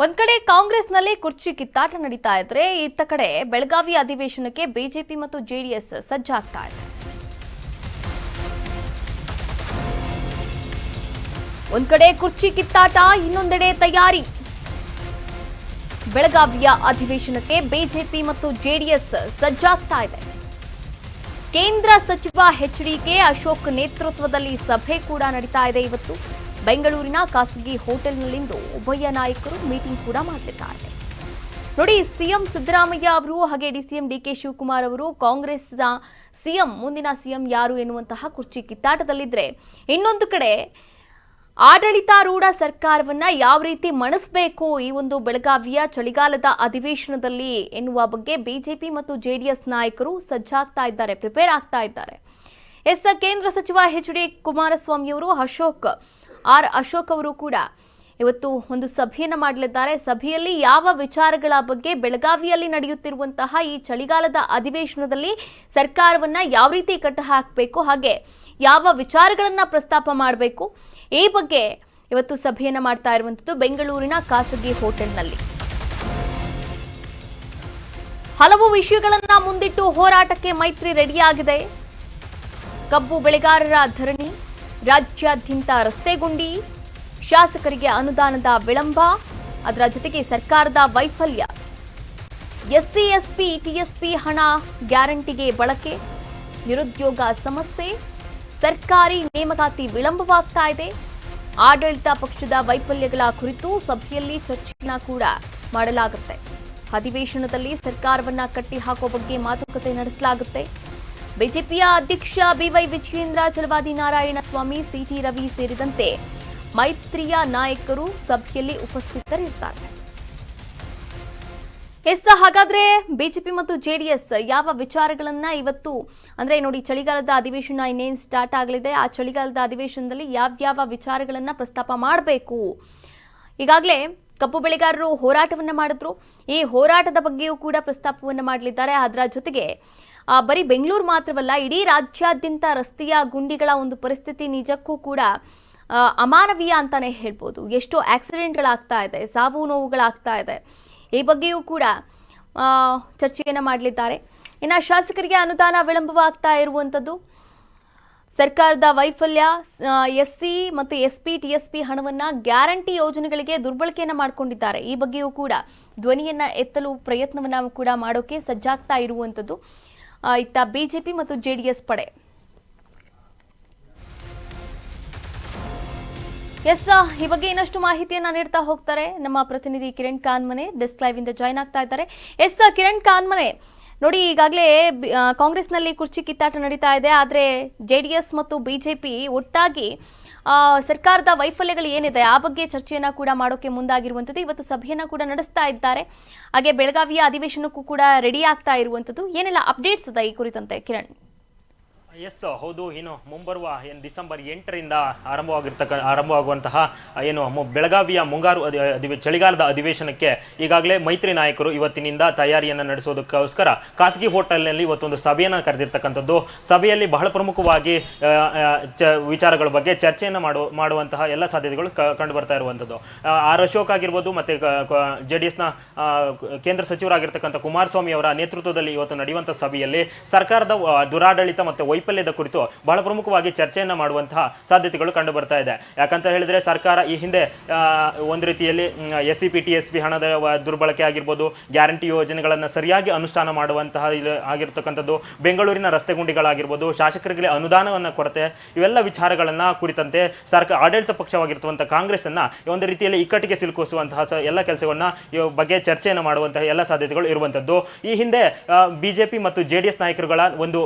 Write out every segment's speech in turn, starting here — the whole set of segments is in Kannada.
ಒಂದ್ ಕಡೆ ಕಾಂಗ್ರೆಸ್ನಲ್ಲಿ ಕುರ್ಚಿ ಕಿತ್ತಾಟ ನಡೀತಾ ಇದ್ರೆ ಇತ್ತ ಕಡೆ ಬೆಳಗಾವಿ ಅಧಿವೇಶನಕ್ಕೆ ಬಿಜೆಪಿ ಮತ್ತು ಜೆಡಿಎಸ್ ಸಜ್ಜಾಗ್ತಾ ಇದೆ. ಒಂದ್ ಕಡೆ ಕುರ್ಚಿ ಕಿತ್ತಾಟ, ಇನ್ನೊಂದೆಡೆ ತಯಾರಿ. ಬೆಳಗಾವಿಯ ಅಧಿವೇಶನಕ್ಕೆ ಬಿಜೆಪಿ ಮತ್ತು ಜೆಡಿಎಸ್ ಸಜ್ಜಾಗ್ತಾ ಇದೆ. ಕೇಂದ್ರ ಸಚಿವ ಎಚ್.ಡಿ.ಕೆ. ಅಶೋಕ್ ನೇತೃತ್ವದಲ್ಲಿ ಸಭೆ ಕೂಡ ನಡೀತಾ ಇದೆ. ಇವತ್ತು ಬೆಂಗಳೂರಿನ ಖಾಸಗಿ ಹೋಟೆಲ್ನಲ್ಲಿಂದು ಉಭಯ ನಾಯಕರು ಮೀಟಿಂಗ್ ಕೂಡ ಮಾಡಲಿದ್ದಾರೆ. ನೋಡಿ, ಸಿಎಂ ಸಿದ್ದರಾಮಯ್ಯ ಅವರು ಹಾಗೆ ಡಿಸಿಎಂ ಡಿ.ಕೆ. ಶಿವಕುಮಾರ್ ಅವರು ಕಾಂಗ್ರೆಸ್ನ ಸಿಎಂ, ಮುಂದಿನ ಸಿಎಂ ಯಾರು ಎನ್ನುವಂತಹ ಕುರ್ಚಿ ಕಿತ್ತಾಟದಲ್ಲಿದ್ರೆ, ಇನ್ನೊಂದು ಕಡೆ ಆಡಳಿತಾರೂಢ ಸರ್ಕಾರವನ್ನ ಯಾವ ರೀತಿ ಮಣಿಸಬೇಕು ಈ ಒಂದು ಬೆಳಗಾವಿಯ ಚಳಿಗಾಲದ ಅಧಿವೇಶನದಲ್ಲಿ ಎನ್ನುವ ಬಗ್ಗೆ ಬಿಜೆಪಿ ಮತ್ತು ಜೆಡಿಎಸ್ ನಾಯಕರು ಸಜ್ಜಾಗ್ತಾ ಇದ್ದಾರೆ, ಪ್ರಿಪೇರ್ ಆಗ್ತಾ ಇದ್ದಾರೆ. ಕೇಂದ್ರ ಸಚಿವ ಎಚ್.ಡಿ. ಕುಮಾರಸ್ವಾಮಿ ಅವರು ಅಶೋಕ್ ಅವರು ಕೂಡ ಇವತ್ತು ಒಂದು ಸಭೆಯನ್ನು ಮಾಡಲಿದ್ದಾರೆ. ಸಭೆಯಲ್ಲಿ ಯಾವ ವಿಚಾರಗಳ ಬಗ್ಗೆ ಬೆಳಗಾವಿಯಲ್ಲಿ ನಡೆಯುತ್ತಿರುವಂತಹ ಈ ಚಳಿಗಾಲದ ಅಧಿವೇಶನದಲ್ಲಿ ಸರ್ಕಾರವನ್ನ ಯಾವ ರೀತಿ ಕಟ್ಟ ಹಾಕಬೇಕು, ಹಾಗೆ ಯಾವ ವಿಚಾರಗಳನ್ನ ಪ್ರಸ್ತಾಪ ಮಾಡಬೇಕು, ಈ ಬಗ್ಗೆ ಇವತ್ತು ಸಭೆಯನ್ನ ಮಾಡ್ತಾ ಇರುವಂತದ್ದು ಬೆಂಗಳೂರಿನ ಖಾಸಗಿ ಹೋಟೆಲ್ನಲ್ಲಿ. ಹಲವು ವಿಷಯಗಳನ್ನ ಮುಂದಿಟ್ಟು ಹೋರಾಟಕ್ಕೆ ಮೈತ್ರಿ ರೆಡಿಯಾಗಿದೆ. ಕಬ್ಬು ಬೆಳೆಗಾರರ ಧರಣಿ, ರಾಜ್ಯಾದ್ಯಂತ ರಸ್ತೆ ಗುಂಡಿ, ಶಾಸಕರಿಗೆ ಅನುದಾನದ ವಿಳಂಬ, ಅದರ ಜೊತೆಗೆ ಸರ್ಕಾರದ ವೈಫಲ್ಯ, ಎಸ್ಸಿ ಎಸ್ಪಿ ಟಿಎಸ್ಪಿ ಹಣ ಗ್ಯಾರಂಟಿಗೆ ಬಳಕೆ, ನಿರುದ್ಯೋಗ ಸಮಸ್ಯೆ, ಸರ್ಕಾರಿ ನೇಮಕಾತಿ ವಿಳಂಬವಾಗ್ತಾ ಇದೆ, ಆಡಳಿತ ಪಕ್ಷದ ವೈಫಲ್ಯಗಳ ಕುರಿತು ಸಭೆಯಲ್ಲಿ ಚರ್ಚೆಯನ್ನ ಕೂಡ ಮಾಡಲಾಗುತ್ತೆ. ಅಧಿವೇಶನದಲ್ಲಿ ಸರ್ಕಾರವನ್ನ ಕಟ್ಟಿ ಹಾಕುವ ಬಗ್ಗೆ ಮಾತುಕತೆ ನಡೆಸಲಾಗುತ್ತೆ. ಬಿಜೆಪಿಯ ಅಧ್ಯಕ್ಷ ಬಿವೈ ವಿಜಯೇಂದ್ರ, ಛಲವಾದಿ ನಾರಾಯಣ ಸ್ವಾಮಿ, ಸಿಟಿ ರವಿ ಸೇರಿದಂತೆ ಮೈತ್ರಿಯ ನಾಯಕರು ಸಭೆಯಲ್ಲಿ ಉಪಸ್ಥಿತರಿರ್ತಾರೆ. ಹಾಗಾದ್ರೆ ಬಿಜೆಪಿ ಮತ್ತು ಜೆಡಿಎಸ್ ಯಾವ ವಿಚಾರಗಳನ್ನ ಇವತ್ತು, ಅಂದ್ರೆ ನೋಡಿ, ಚಳಿಗಾಲದ ಅಧಿವೇಶನ ಇನ್ನೇನು ಸ್ಟಾರ್ಟ್ ಆಗಲಿದೆ. ಆ ಚಳಿಗಾಲದ ಅಧಿವೇಶನದಲ್ಲಿ ಯಾವ್ಯಾವ ವಿಚಾರಗಳನ್ನ ಪ್ರಸ್ತಾಪ ಮಾಡಬೇಕು. ಈಗಾಗಲೇ ಕಬ್ಬು ಬೆಳೆಗಾರರು ಹೋರಾಟವನ್ನ ಮಾಡಿದ್ರು. ಈ ಹೋರಾಟದ ಬಗ್ಗೆಯೂ ಕೂಡ ಪ್ರಸ್ತಾಪವನ್ನ ಮಾಡಲಿದ್ದಾರೆ. ಅದರ ಜೊತೆಗೆ ಬರೀ ಬೆಂಗಳೂರು ಮಾತ್ರವಲ್ಲ, ಇಡೀ ರಾಜ್ಯಾದ್ಯಂತ ರಸ್ತೆಯ ಗುಂಡಿಗಳ ಒಂದು ಪರಿಸ್ಥಿತಿ ನಿಜಕ್ಕೂ ಕೂಡ ಅಮಾನವೀಯ ಅಂತಾನೆ ಹೇಳ್ಬೋದು. ಎಷ್ಟೋ ಆಕ್ಸಿಡೆಂಟ್ಗಳಾಗ್ತಾ ಇದೆ, ಸಾವು ನೋವುಗಳಾಗ್ತಾ ಇದೆ. ಈ ಬಗ್ಗೆಯೂ ಕೂಡ ಚರ್ಚೆಯನ್ನು ಮಾಡಲಿದ್ದಾರೆ. ಇನ್ನು ಶಾಸಕರಿಗೆ ಅನುದಾನ ವಿಳಂಬವಾಗ್ತಾ ಇರುವಂಥದ್ದು, ಸರ್ಕಾರದ ವೈಫಲ್ಯ, ಎಸ್ಸಿ ಮತ್ತು ಎಸ್ಪಿ ಟಿಎಸ್ಪಿ ಹಣವನ್ನು ಗ್ಯಾರಂಟಿ ಯೋಜನೆಗಳಿಗೆ ದುರ್ಬಳಕೆಯನ್ನು ಮಾಡಿಕೊಂಡಿದ್ದಾರೆ. ಈ ಬಗ್ಗೆಯೂ ಕೂಡ ಧ್ವನಿಯನ್ನ ಎತ್ತಲು ಪ್ರಯತ್ನವನ್ನ ಕೂಡ ಮಾಡೋಕೆ ಸಜ್ಜಾಗ್ತಾ ಇರುವಂಥದ್ದು ಇತ್ತ ಬಿಜೆಪಿ ಮತ್ತು ಜೆಡಿಎಸ್ ಪಡೆ. ಈ ಬಗ್ಗೆ ಇನ್ನಷ್ಟು ಮಾಹಿತಿಯನ್ನ ನೀಡ್ತಾ ಹೋಗ್ತಾರೆ ನಮ್ಮ ಪ್ರತಿನಿಧಿ ಕಿರಣ್ ಕಾನ್ಮನೆ, ಡೆಸ್ಕ್ ಲೈವ್ ಇಂದ ಜಾಯ್ನ್ ಆಗ್ತಾ ಇದ್ದಾರೆ. ಕಿರಣ್ ಕಾನ್ಮನೆ, ನೋಡಿ, ಈಗಾಗಲೇ ಕಾಂಗ್ರೆಸ್ನಲ್ಲಿ ಕುರ್ಚಿ ಕಿತ್ತಾಟ ನಡೀತಾ ಇದೆ. ಆದರೆ ಜೆಡಿಎಸ್ ಮತ್ತು ಬಿಜೆಪಿ ಒಟ್ಟಾಗಿ ಸರ್ಕಾರದ ವೈಫಲ್ಯಗಳು ಏನಿದೆ ಆ ಬಗ್ಗೆ ಚರ್ಚೆಯನ್ನ ಕೂಡ ಮಾಡೋಕೆ ಮುಂದಾಗಿರುವಂಥದ್ದು. ಇವತ್ತು ಸಭೆಯನ್ನ ಕೂಡ ನಡೆಸ್ತಾ ಇದ್ದಾರೆ. ಹಾಗೆ ಬೆಳಗಾವಿಯ ಅಧಿವೇಶನಕ್ಕೂ ಕೂಡ ರೆಡಿ ಆಗ್ತಾ ಇರುವಂಥದ್ದು. ಏನೆಲ್ಲ ಅಪ್ಡೇಟ್ಸ್ ಇದೆ ಈ ಕುರಿತಂತೆ ಕಿರಣ್? ಹೌದು, ಏನು ಮುಂಬರುವ ಡಿಸೆಂಬರ್ 8ರಿಂದ ಆರಂಭವಾಗುವಂತಹ ಏನು ಬೆಳಗಾವಿಯ ಮುಂಗಾರು ಚಳಿಗಾಲದ ಅಧಿವೇಶನಕ್ಕೆ ಈಗಾಗಲೇ ಮೈತ್ರಿ ನಾಯಕರು ಇವತ್ತಿನಿಂದ ತಯಾರಿಯನ್ನು ನಡೆಸೋದಕ್ಕೋಸ್ಕರ ಖಾಸಗಿ ಹೋಟೆಲ್ನಲ್ಲಿ ಇವತ್ತೊಂದು ಸಭೆಯನ್ನು ಕರೆದಿರ್ತಕ್ಕಂಥದ್ದು. ಸಭೆಯಲ್ಲಿ ಬಹಳ ಪ್ರಮುಖವಾಗಿ ವಿಚಾರಗಳ ಬಗ್ಗೆ ಚರ್ಚೆಯನ್ನು ಮಾಡುವಂತಹ ಎಲ್ಲ ಸಾಧ್ಯತೆಗಳು ಕಂಡು ಬರ್ತಾ ಇರುವಂಥದ್ದು. ಅಶೋಕ್ ಆಗಿರ್ಬೋದು ಮತ್ತು ಜೆಡಿಎಸ್ನ ಕೇಂದ್ರ ಸಚಿವರಾಗಿರ್ತಕ್ಕಂಥ ಕುಮಾರಸ್ವಾಮಿ ಅವರ ನೇತೃತ್ವದಲ್ಲಿ ಇವತ್ತು ನಡೆಯುವಂಥ ಸಭೆಯಲ್ಲಿ ಸರ್ಕಾರದ ದುರಾಡಳಿತ ಮತ್ತು ವೈಫಲ್ಯದ ಕುರಿತು ಬಹಳ ಪ್ರಮುಖವಾಗಿ ಚರ್ಚೆಯನ್ನು ಮಾಡುವಂತಹ ಸಾಧ್ಯತೆಗಳು ಕಂಡು ಬರ್ತಾ ಇದೆ. ಯಾಕಂತ ಹೇಳಿದ್ರೆ, ಸರ್ಕಾರ ಈ ಹಿಂದೆ ಒಂದು ರೀತಿಯಲ್ಲಿ ಎಸ್ಸಿಪಿ ಟಿಎಸ್ಪಿ ಹಣದ ದುರ್ಬಳಕೆ ಆಗಿರ್ಬೋದು, ಗ್ಯಾರಂಟಿ ಯೋಜನೆಗಳನ್ನು ಸರಿಯಾಗಿ ಅನುಷ್ಠಾನ ಮಾಡುವಂತಹ ಆಗಿರ್ತಕ್ಕಂಥದ್ದು, ಬೆಂಗಳೂರಿನ ರಸ್ತೆ ಗುಂಡಿಗಳಾಗಿರ್ಬೋದು, ಶಾಸಕರಿಗೆ ಅನುದಾನವನ್ನು ಕೊರತೆ, ಇವೆಲ್ಲ ವಿಚಾರಗಳನ್ನು ಕುರಿತಂತೆ ಆಡಳಿತ ಪಕ್ಷವಾಗಿರ್ತಕ್ಕಂಥ ಕಾಂಗ್ರೆಸ್ ಅನ್ನ ಒಂದು ರೀತಿಯಲ್ಲಿ ಇಕ್ಕಟ್ಟಿಗೆ ಸಿಲುಕಿಸುವಂತಹ ಎಲ್ಲ ಕೆಲಸಗಳನ್ನ ಬಗ್ಗೆ ಚರ್ಚೆಯನ್ನು ಮಾಡುವಂತಹ ಎಲ್ಲ ಸಾಧ್ಯತೆಗಳು ಇರುವಂಥದ್ದು. ಈ ಹಿಂದೆ ಬಿಜೆಪಿ ಮತ್ತು ಜೆಡಿಎಸ್ ನಾಯಕರುಗಳ ಒಂದು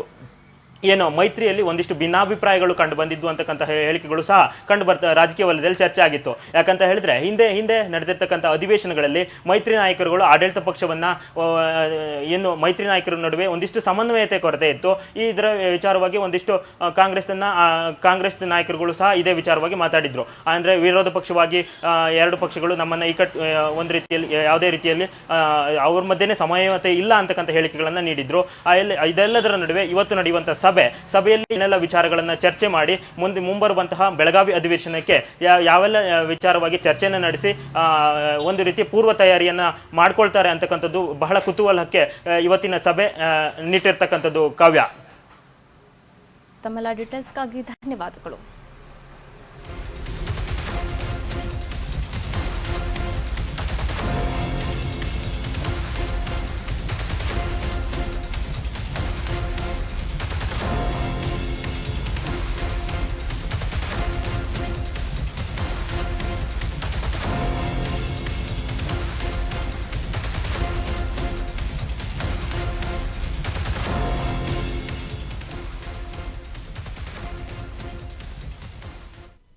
ಏನು ಮೈತ್ರಿಯಲ್ಲಿ ಒಂದಿಷ್ಟು ಭಿನ್ನಾಭಿಪ್ರಾಯಗಳು ಕಂಡು ಬಂದಿದ್ದು ಅಂತಕ್ಕಂಥ ಹೇಳಿಕೆಗಳು ಸಹ ರಾಜಕೀಯ ವಲಯದಲ್ಲಿ ಚರ್ಚೆ ಆಗಿತ್ತು. ಯಾಕಂತ ಹೇಳಿದ್ರೆ, ಹಿಂದೆ ನಡೆದಿರ್ತಕ್ಕಂಥ ಅಧಿವೇಶನಗಳಲ್ಲಿ ಮೈತ್ರಿ ನಾಯಕರುಗಳು ಆಡಳಿತ ಪಕ್ಷವನ್ನ ಮೈತ್ರಿ ನಾಯಕರ ನಡುವೆ ಒಂದಿಷ್ಟು ಸಮನ್ವಯತೆ ಕೊರತೆ ಇತ್ತು. ಇದರ ವಿಚಾರವಾಗಿ ಒಂದಿಷ್ಟು ಕಾಂಗ್ರೆಸ್ ನಾಯಕರುಗಳು ಸಹ ಇದೇ ವಿಚಾರವಾಗಿ ಮಾತಾಡಿದ್ರು. ಅಂದ್ರೆ ವಿರೋಧ ಪಕ್ಷವಾಗಿ ಎರಡು ಪಕ್ಷಗಳು ನಮ್ಮನ್ನ ಒಂದು ರೀತಿಯಲ್ಲಿ ಯಾವುದೇ ರೀತಿಯಲ್ಲಿ ಅವ್ರ ಮಧ್ಯೆ ಸಮನ್ವಯತೆ ಇಲ್ಲ ಅಂತಕ್ಕಂಥ ಹೇಳಿಕೆಗಳನ್ನ ನೀಡಿದ್ರು. ಇದೆಲ್ಲದರ ನಡುವೆ ಇವತ್ತು ನಡೆಯುವಂಥ ಸಭೆಯಲ್ಲಿ ಏನೆಲ್ಲ ವಿಚಾರಗಳನ್ನು ಚರ್ಚೆ ಮಾಡಿ ಮುಂಬರುವಂತಹ ಬೆಳಗಾವಿ ಅಧಿವೇಶನಕ್ಕೆ ಯಾವೆಲ್ಲ ವಿಚಾರವಾಗಿ ಚರ್ಚೆಯನ್ನು ನಡೆಸಿ ಒಂದು ರೀತಿ ಪೂರ್ವ ತಯಾರಿಯನ್ನ ಮಾಡ್ಕೊಳ್ತಾರೆ ಅಂತಕ್ಕಂಥದ್ದು ಬಹಳ ಕುತೂಹಲಕ್ಕೆ ಇವತ್ತಿನ ಸಭೆ ನೀಟ್ಟಿರ್ತಕ್ಕಂಥದ್ದು. ಕಾವ್ಯ, ತಮ್ಮೆಲ್ಲ ಡೀಟೇಲ್ಸ್ಗಾಗಿ ಧನ್ಯವಾದಗಳು.